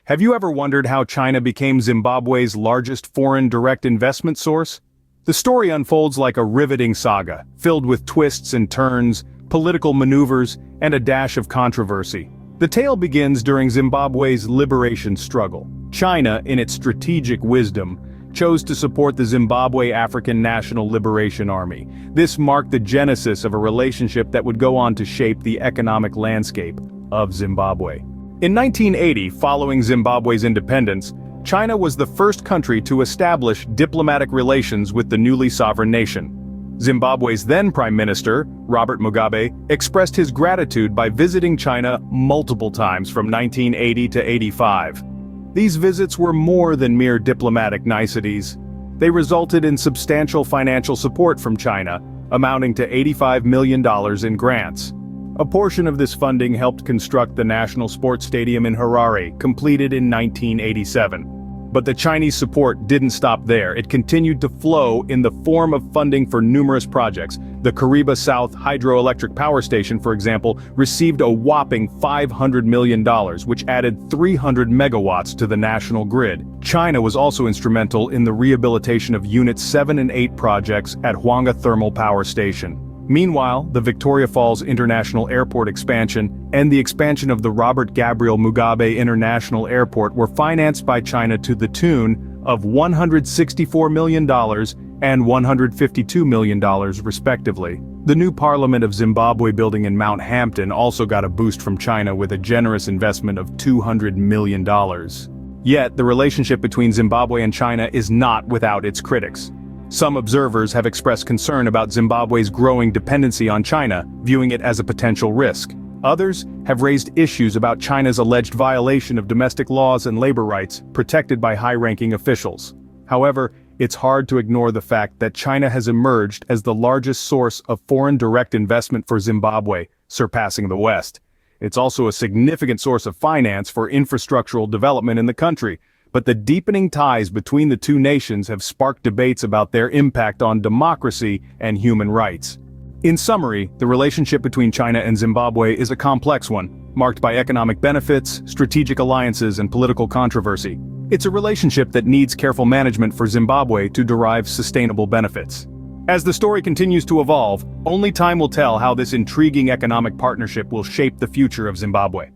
Have you ever wondered how China became Zimbabwe's largest foreign direct investment source? The story unfolds like a riveting saga, filled with twists and turns, political maneuvers, and a dash of controversy. The tale begins during Zimbabwe's liberation struggle. China, in its strategic wisdom, chose to support the Zimbabwe African National Liberation Army. This marked the genesis of a relationship that would go on to shape the economic landscape of Zimbabwe. In 1980, following Zimbabwe's independence, China was the first country to establish diplomatic relations with the newly sovereign nation. Zimbabwe's then Prime Minister, Robert Mugabe, expressed his gratitude by visiting China multiple times from 1980 to 85. These visits were more than mere diplomatic niceties. They resulted in substantial financial support from China, amounting to $85 million in grants. A portion of this funding helped construct the National Sports Stadium in Harare, completed in 1987. But the Chinese support didn't stop there. It continued to flow in the form of funding for numerous projects. The Kariba South hydroelectric power station, for example, received a whopping $500 million, which added 300 megawatts to the national grid. China was also instrumental in the rehabilitation of Units 7 and 8 projects at Hwanga Thermal Power Station. Meanwhile, the Victoria Falls International Airport expansion and the expansion of the Robert Gabriel Mugabe International Airport were financed by China to the tune of $164 million and $152 million respectively. The new Parliament of Zimbabwe building in Mount Hampton also got a boost from China with a generous investment of $200 million. Yet, the relationship between Zimbabwe and China is not without its critics. Some observers have expressed concern about Zimbabwe's growing dependency on China, viewing it as a potential risk. Others have raised issues about China's alleged violation of domestic laws and labor rights protected by high-ranking officials. However, it's hard to ignore the fact that China has emerged as the largest source of foreign direct investment for Zimbabwe, surpassing the West. It's also a significant source of finance for infrastructural development in the country. But the deepening ties between the two nations have sparked debates about their impact on democracy and human rights. In summary, the relationship between China and Zimbabwe is a complex one, marked by economic benefits, strategic alliances, and political controversy. It's a relationship that needs careful management for Zimbabwe to derive sustainable benefits. As the story continues to evolve, only time will tell how this intriguing economic partnership will shape the future of Zimbabwe.